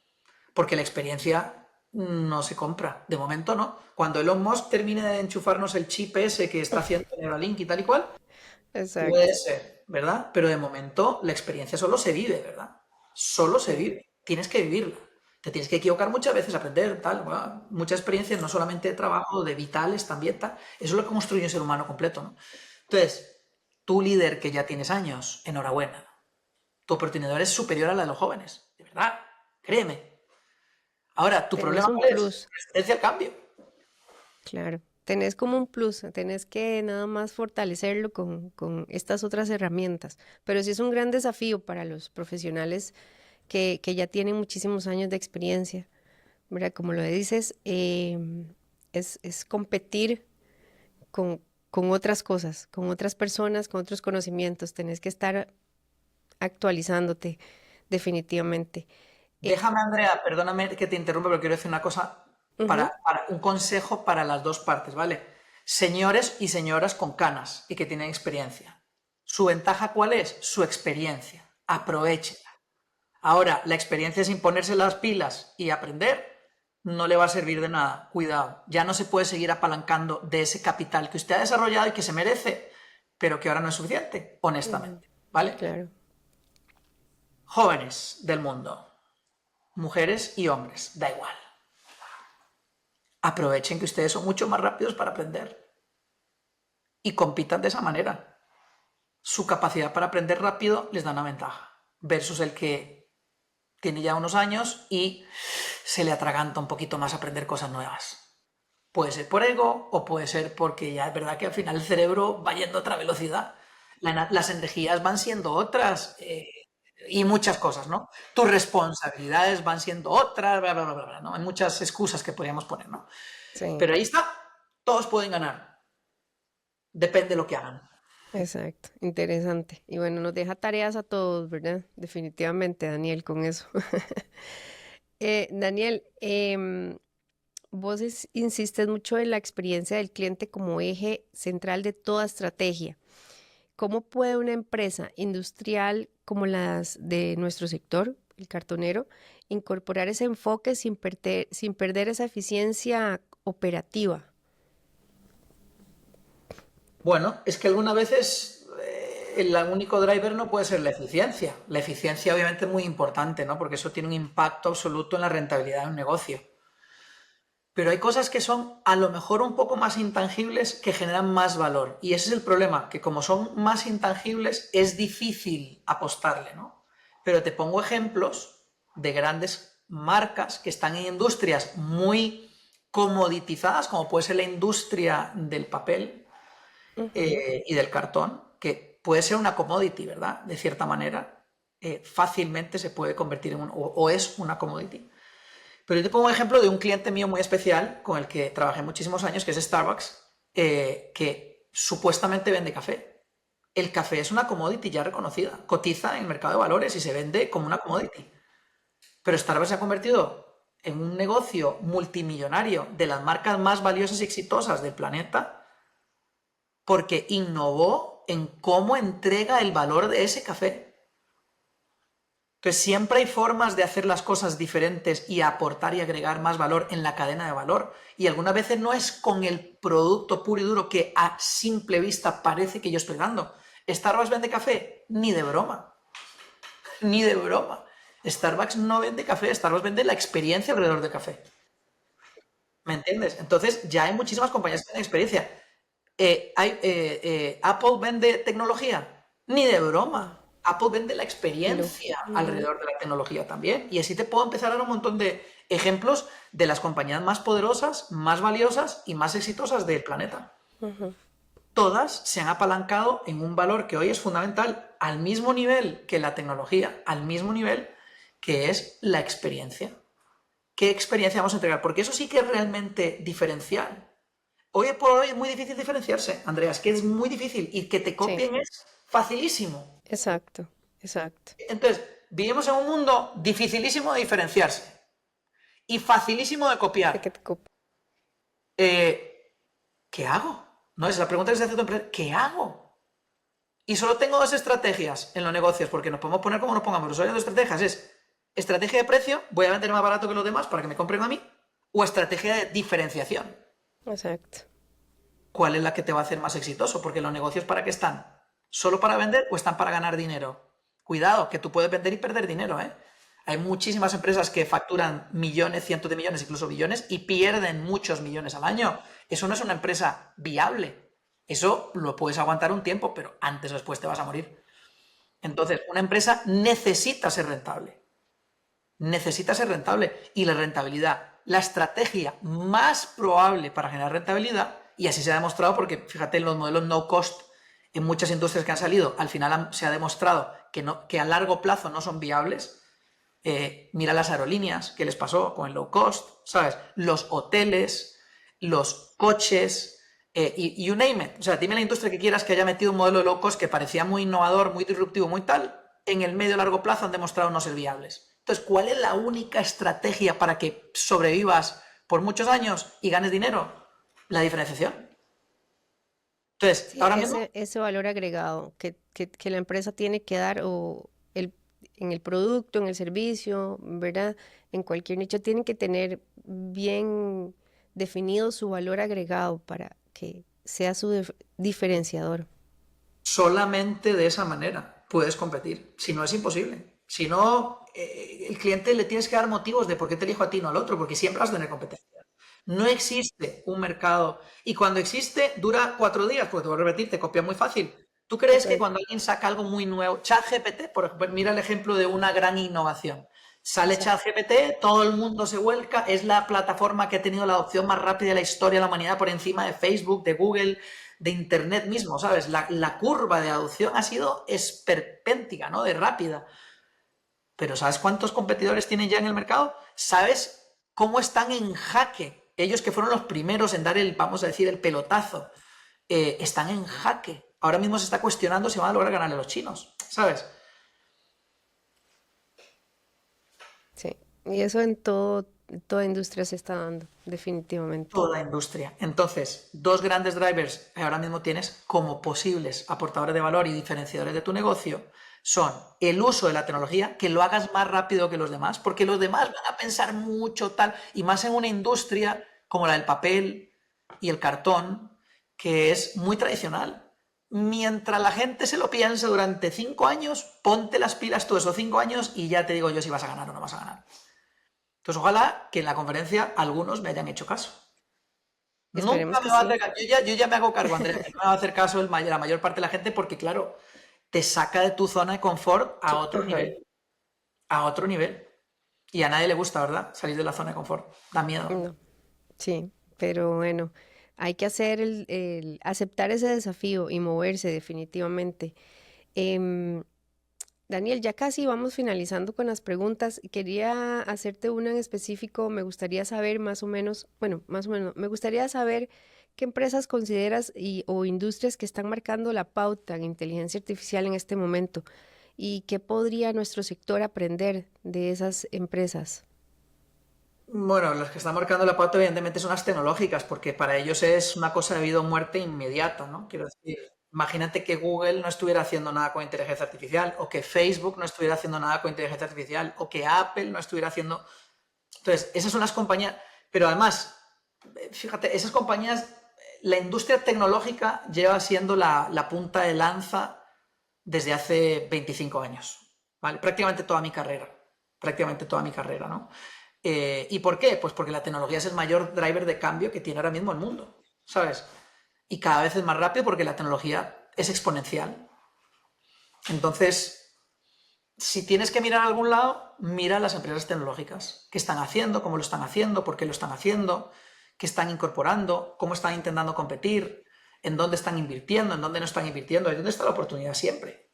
Porque la experiencia no se compra. De momento no. Cuando Elon Musk termine de enchufarnos el chip ese que está haciendo Neuralink y tal y cual, puede exacto. ser, ¿verdad? Pero de momento la experiencia solo se vive, ¿verdad? Solo se Sí. vive. Tienes que vivirla. Te tienes que equivocar muchas veces, aprender, tal, bueno, mucha experiencia, no solamente de trabajo, de vitales también, tal. Eso es lo que construye un ser humano completo, ¿no? Entonces, tú líder que ya tienes años, enhorabuena. Tu oportunidad es superior a la de los jóvenes, de verdad, créeme. Ahora, ¿tu Tenés problema un cuál es? plus, Resistencia al cambio. claro. Tenés como un plus, tenés que nada más fortalecerlo con estas otras herramientas. Pero sí es un gran desafío para los profesionales que ya tienen muchísimos años de experiencia, ¿verdad? Como lo dices, es competir con, con otras cosas, con otras personas, con otros conocimientos. Tenés que estar actualizándote definitivamente. Déjame, Andrea, perdóname que te interrumpa, pero quiero decir una cosa Ujú, para un consejo para las dos partes, ¿vale? Señores y señoras con canas y que tienen experiencia. ¿Su ventaja cuál es? Su experiencia. Aprovechela. Ahora, la experiencia sin ponerse las pilas y aprender no le va a servir de nada. Cuidado, ya no se puede seguir apalancando de ese capital que usted ha desarrollado y que se merece, pero que ahora no es suficiente, ujú, honestamente, ¿vale? claro, Jóvenes del mundo, mujeres y hombres, da igual. Aprovechen que ustedes son mucho más rápidos para aprender y compitan de esa manera. Su capacidad para aprender rápido les da una ventaja versus el que tiene ya unos años y se le atraganta un poquito más aprender cosas nuevas. Puede ser por ego o puede ser porque ya es verdad que al final el cerebro va yendo a otra velocidad. Las energías van siendo otras y muchas cosas, ¿no? Tus responsabilidades van siendo otras, bla, bla, bla, bla, ¿no? Hay muchas excusas que podríamos poner, ¿no? sí, Pero ahí está, todos pueden ganar, depende de lo que hagan. exacto, interesante. Y bueno, nos deja tareas a todos, ¿verdad? Definitivamente, Daniel, con eso. Daniel, vos insistes mucho en la experiencia del cliente como eje central de toda estrategia. ¿Cómo puede una empresa industrial como las de nuestro sector, el cartonero, incorporar ese enfoque sin perder esa eficiencia operativa? Bueno, es que algunas veces el único driver no puede ser la eficiencia. La eficiencia obviamente es muy importante, ¿no? Porque eso tiene un impacto absoluto en la rentabilidad de un negocio. Pero hay cosas que son a lo mejor un poco más intangibles que generan más valor. Y ese es el problema, que como son más intangibles es difícil apostarle, ¿no? Pero te pongo ejemplos de grandes marcas que están en industrias muy comoditizadas, como puede ser la industria del papel Ujú, y del cartón, que puede ser una commodity, ¿verdad? De cierta manera, fácilmente se puede convertir en o es una commodity. Pero yo te pongo un ejemplo de un cliente mío muy especial con el que trabajé muchísimos años, que es Starbucks. que supuestamente vende café. El café es una commodity ya reconocida, cotiza en el mercado de valores y se vende como una commodity. Pero Starbucks se ha convertido en un negocio multimillonario de las marcas más valiosas y exitosas del planeta porque innovó en cómo entrega el valor de ese café. Entonces siempre hay formas de hacer las cosas diferentes y aportar y agregar más valor en la cadena de valor. Y algunas veces no es con el producto puro y duro que a simple vista parece que yo estoy dando. ¿Starbucks vende café? Ni de broma. Ni de broma. Starbucks no vende café, Starbucks vende la experiencia alrededor del café. ¿Me entiendes? Entonces ya hay muchísimas compañías que tienen experiencia. ¿Apple vende tecnología? Ni de broma. Apple vende la Lo, experiencia ujú, alrededor de la tecnología también. Y así te puedo empezar a dar un montón de ejemplos de las compañías más poderosas, más valiosas y más exitosas del planeta. ujú. Todas se han apalancado en un valor que hoy es fundamental al mismo nivel que la tecnología, al mismo nivel que es la experiencia. ¿Qué experiencia vamos a entregar? Porque eso sí que es realmente diferencial. Hoy por hoy es muy difícil diferenciarse, Andrea, es que es muy difícil y que te Sí, copien es facilísimo. exacto, exacto. Entonces, vivimos en un mundo dificilísimo de diferenciarse y facilísimo de De que copiar. te cop- ¿Qué hago? No, es la pregunta que se hace tu empresa. ¿Qué hago? Y solo tengo dos estrategias en los negocios, porque nos podemos poner como nos pongamos. Solo hay dos estrategias. Es estrategia de precio, voy a vender más barato que los demás para que me compren a mí, o estrategia de diferenciación. Exacto. ¿Cuál es la que te va a hacer más exitoso? Porque los negocios, ¿para qué están? ¿Solo para vender o están para ganar dinero? Cuidado, que tú puedes vender y perder dinero, ¿eh? Hay muchísimas empresas que facturan millones, cientos de millones, incluso billones, y pierden muchos millones al año. Eso no es una empresa viable. Eso lo puedes aguantar un tiempo, pero antes o después te vas a morir. Entonces, una empresa necesita ser rentable. Necesita ser rentable. Y la rentabilidad, la estrategia más probable para generar rentabilidad, y así se ha demostrado porque, fíjate, en los modelos no cost, en muchas industrias que han salido, al final se ha demostrado que a largo plazo no son viables. Mira las aerolíneas, ¿qué les pasó con el low cost? ¿Sabes? Los hoteles, los coches, y you name it. O sea, dime la industria que quieras que haya metido un modelo de low cost que parecía muy innovador, muy disruptivo, muy tal, en el medio y largo plazo han demostrado no ser viables. Entonces, ¿cuál es la única estrategia para que sobrevivas por muchos años y ganes dinero? La diferenciación. Entonces, Sí, ahora mismo, ese valor agregado que la empresa tiene que dar o en el producto, en el servicio, ¿verdad? En cualquier nicho, tienen que tener bien definido su valor agregado para que sea su diferenciador. solamente de esa manera puedes competir. Si no, es imposible. Si no, el cliente le tienes que dar motivos de por qué te elijo a ti, no al otro, porque siempre vas a tener competencia. No existe un mercado. Y cuando existe, dura 4 días, porque te voy a repetir, te copia muy fácil. ¿Tú crees que Correcto. cuando alguien saca algo muy nuevo, ChatGPT, por ejemplo, mira el ejemplo de una gran innovación? Sale Exacto. ChatGPT, todo el mundo se vuelca, es la plataforma que ha tenido la adopción más rápida de la historia de la humanidad por encima de Facebook, de Google, de Internet mismo, ¿sabes? La curva de adopción ha sido esperpéntica, ¿no? De rápida. Pero ¿sabes cuántos competidores tienen ya en el mercado? ¿Sabes cómo están en jaque? Ellos que fueron los primeros en dar el, vamos a decir, el pelotazo, están en jaque. Ahora mismo se está cuestionando si van a lograr ganarle a los chinos, ¿sabes? Sí. Y eso en toda industria se está dando, definitivamente. Toda industria. Entonces, dos grandes drivers que ahora mismo tienes como posibles aportadores de valor y diferenciadores de tu negocio son el uso de la tecnología, que lo hagas más rápido que los demás, porque los demás van a pensar mucho tal, y más en una industria como la del papel y el cartón, que es muy tradicional. Mientras la gente se lo piensa durante 5 años, ponte las pilas tú esos 5 años y ya te digo yo si vas a ganar o no vas a ganar. Entonces, ojalá que en la conferencia algunos me hayan hecho caso. Nunca Esperemos me que va a sí. hacer caso. Yo ya me hago cargo, Andrea, que no me va a hacer caso la mayor parte de la gente porque, claro, te saca de tu zona de confort a otro Ajá. nivel. A otro nivel. Y a nadie le gusta, ¿verdad? Salir de la zona de confort. Da miedo. No, sí, pero bueno, hay que hacer aceptar ese desafío y moverse definitivamente. Em, Daniel, ya casi vamos finalizando con las preguntas. Quería hacerte una en específico. Me gustaría saber más o menos, bueno, más o menos, me gustaría saber ¿Qué empresas consideras o industrias que están marcando la pauta en inteligencia artificial en este momento? ¿Y qué podría nuestro sector aprender de esas empresas? Bueno, las que están marcando la pauta evidentemente son las tecnológicas, porque para ellos es una cosa de vida o muerte inmediata, ¿no? Quiero decir, imagínate que Google no estuviera haciendo nada con inteligencia artificial, o que Facebook no estuviera haciendo nada con inteligencia artificial, o que Apple no estuviera haciendo... Entonces, esas son las compañías, pero además, fíjate, esas compañías, la industria tecnológica lleva siendo la punta de lanza desde hace 25 años, ¿vale? Prácticamente toda mi carrera, ¿no? ¿Y por qué? Pues porque la tecnología es el mayor driver de cambio que tiene ahora mismo el mundo, ¿sabes? Y cada vez es más rápido porque la tecnología es exponencial. Entonces, si tienes que mirar a algún lado, mira las empresas tecnológicas. ¿Qué están haciendo? ¿Cómo lo están haciendo? ¿Por qué lo están haciendo? ¿Qué están incorporando? ¿Cómo están intentando competir? ¿En dónde están invirtiendo? ¿En dónde no están invirtiendo? ¿En dónde está la oportunidad siempre?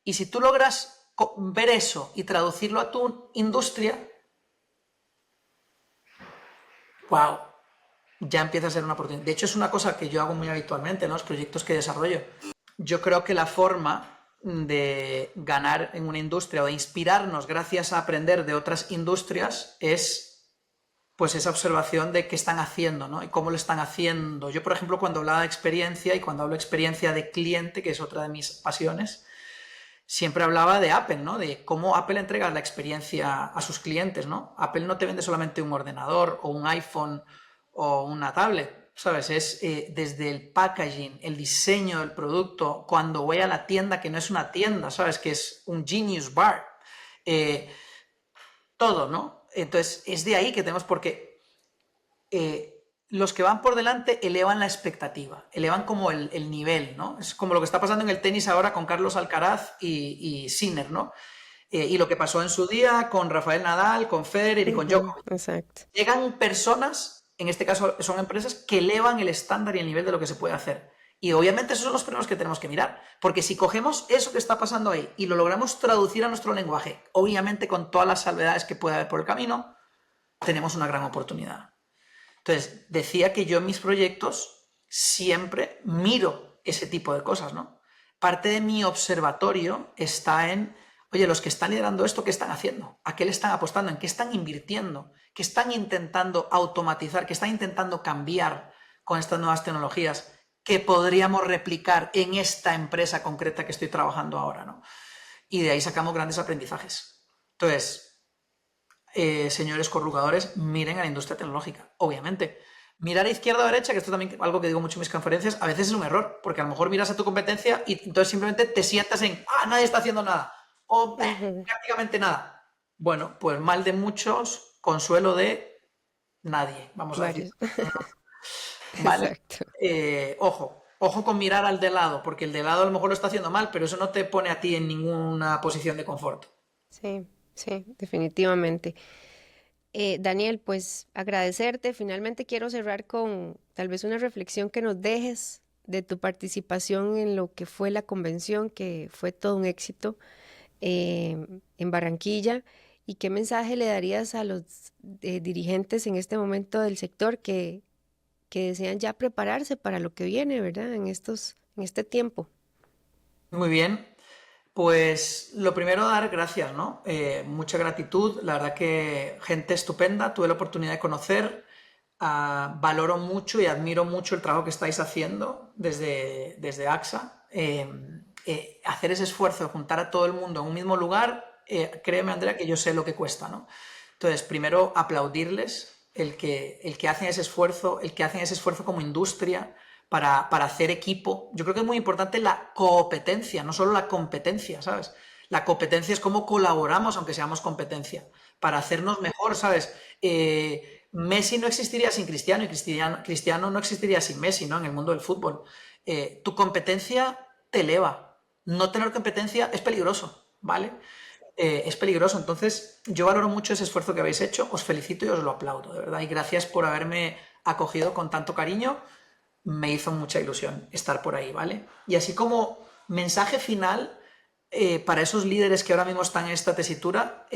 Y si tú logras ver eso y traducirlo a tu industria, wow, ya empieza a ser una oportunidad. De hecho, es una cosa que yo hago muy habitualmente en los proyectos que desarrollo. Yo creo que la forma de ganar en una industria o de inspirarnos gracias a aprender de otras industrias es pues esa observación de qué están haciendo, ¿no? Y cómo lo están haciendo. Yo, por ejemplo, cuando hablaba de experiencia y cuando hablo de experiencia de cliente, que es otra de mis pasiones, siempre hablaba de Apple, ¿no? De cómo Apple entrega la experiencia a sus clientes, ¿no? Apple no te vende solamente un ordenador o un iPhone o una tablet, ¿sabes? Es desde el packaging, el diseño del producto, cuando voy a la tienda, que no es una tienda, ¿sabes? Que es un Genius Bar. Todo, ¿no? Entonces, es de ahí que tenemos, porque los que van por delante elevan la expectativa, elevan como el nivel, ¿no? Es como lo que está pasando en el tenis ahora con Carlos Alcaraz y Sinner, ¿no? Y lo que pasó en su día con Rafael Nadal, con Federer y con Djokovic. Exacto. Llegan personas, en este caso son empresas, que elevan el estándar y el nivel de lo que se puede hacer. Y obviamente esos son los primeros que tenemos que mirar, porque si cogemos eso que está pasando ahí y lo logramos traducir a nuestro lenguaje, obviamente con todas las salvedades que pueda haber por el camino, tenemos una gran oportunidad. Entonces, decía que yo en mis proyectos siempre miro ese tipo de cosas, ¿no? Parte de mi observatorio está en, oye, los que están liderando esto, ¿qué están haciendo? ¿A qué le están apostando? ¿En qué están invirtiendo? ¿Qué están intentando automatizar? ¿Qué están intentando cambiar con estas nuevas tecnologías que podríamos replicar en esta empresa concreta que estoy trabajando ahora, ¿no? Y de ahí sacamos grandes aprendizajes. Entonces, señores corrugadores, miren a la industria tecnológica, obviamente. Mirar a izquierda o a derecha, que esto también algo que digo mucho en mis conferencias, a veces es un error, porque a lo mejor miras a tu competencia y entonces simplemente te sientas en, nadie está haciendo nada, o prácticamente nada. Bueno, pues mal de muchos, consuelo de nadie, vamos a decir. ¿Vale? Ojo con mirar al de lado, porque el de lado a lo mejor lo está haciendo mal, pero eso no te pone a ti en ninguna posición de confort. Sí, sí, definitivamente. Daniel, pues agradecerte. Finalmente quiero cerrar con tal vez una reflexión que nos dejes de tu participación en lo que fue la convención, que fue todo un éxito en Barranquilla. ¿Y qué mensaje le darías a los dirigentes en este momento del sector que desean ya prepararse para lo que viene, ¿verdad? En este tiempo. Muy bien. Pues lo primero, dar gracias, ¿no? Mucha gratitud, la verdad que gente estupenda, tuve la oportunidad de conocer, valoro mucho y admiro mucho el trabajo que estáis haciendo desde AXA. Hacer ese esfuerzo de juntar a todo el mundo en un mismo lugar, créeme, Andrea, que yo sé lo que cuesta, ¿no? Entonces, primero, aplaudirles el que hacen ese esfuerzo, como industria, para hacer equipo. Yo creo que es muy importante la competencia, no solo la competencia, ¿sabes? La competencia es cómo colaboramos, aunque seamos competencia, para hacernos mejor, ¿sabes? Messi no existiría sin Cristiano y Cristiano no existiría sin Messi, ¿no? En el mundo del fútbol. Tu competencia te eleva. No tener competencia es peligroso, ¿vale? Es peligroso. Entonces, yo valoro mucho ese esfuerzo que habéis hecho, os felicito y os lo aplaudo, de verdad. Y gracias por haberme acogido con tanto cariño. Me hizo mucha ilusión estar por ahí, ¿vale? Y así como mensaje final para esos líderes que ahora mismo están en esta tesitura,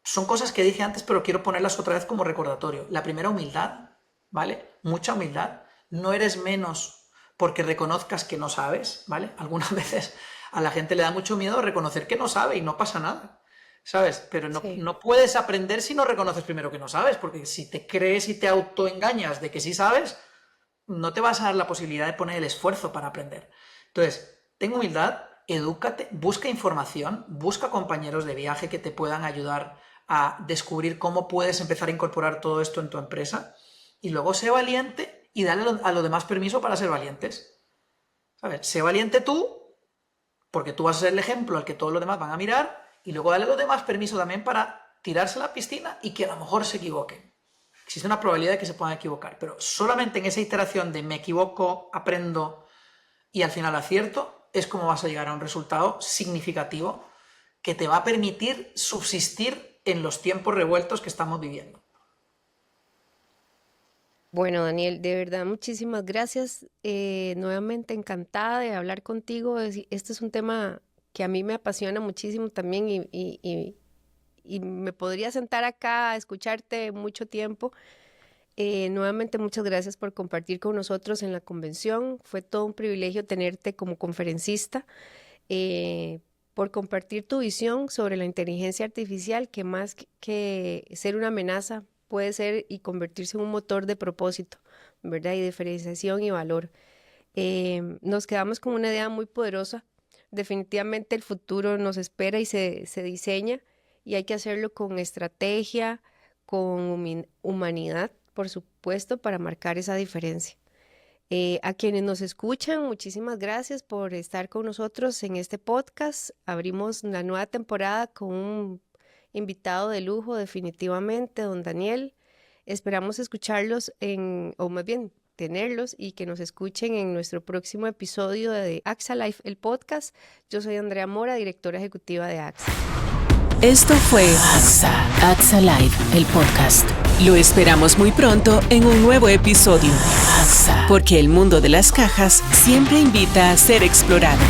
son cosas que dije antes, pero quiero ponerlas otra vez como recordatorio. La primera, humildad, ¿vale? Mucha humildad. no eres menos porque reconozcas que no sabes, ¿vale? Algunas veces a la gente le da mucho miedo reconocer que no sabe y no pasa nada, ¿sabes? Pero no puedes aprender si no reconoces primero que no sabes, porque si te crees y te autoengañas de que sí sabes, no te vas a dar la posibilidad de poner el esfuerzo para aprender. Entonces, ten humildad, edúcate, busca información, busca compañeros de viaje que te puedan ayudar a descubrir cómo puedes empezar a incorporar todo esto en tu empresa y luego sé valiente y dale a los demás permiso para ser valientes. ¿Sabes? Sé valiente tú, porque tú vas a ser el ejemplo al que todos los demás van a mirar y luego dale a los demás permiso también para tirarse a la piscina y que a lo mejor se equivoquen. Existe una probabilidad de que se puedan equivocar, pero solamente en esa iteración de me equivoco, aprendo y al final acierto, es como vas a llegar a un resultado significativo que te va a permitir subsistir en los tiempos revueltos que estamos viviendo. Bueno, Daniel, de verdad, muchísimas gracias. Nuevamente encantada de hablar contigo. Este es un tema que a mí me apasiona muchísimo también y me podría sentar acá a escucharte mucho tiempo. Nuevamente, muchas gracias por compartir con nosotros en la convención. Fue todo un privilegio tenerte como conferencista, por compartir tu visión sobre la inteligencia artificial, que más que ser una amenaza, puede ser y convertirse en un motor de propósito, ¿verdad? Y diferenciación y valor. Nos quedamos con una idea muy poderosa. Definitivamente el futuro nos espera y se diseña, y hay que hacerlo con estrategia, con humanidad, por supuesto, para marcar esa diferencia. A quienes nos escuchan, muchísimas gracias por estar con nosotros en este podcast. Abrimos la nueva temporada con un invitado de lujo, definitivamente, don Daniel. Esperamos escucharlos o más bien tenerlos y que nos escuchen en nuestro próximo episodio de AXA Life, el podcast. Yo soy Andrea Mora, directora ejecutiva de AXA. Esto fue AXA Live, el podcast. Lo esperamos muy pronto en un nuevo episodio, porque el mundo de las cajas siempre invita a ser explorado.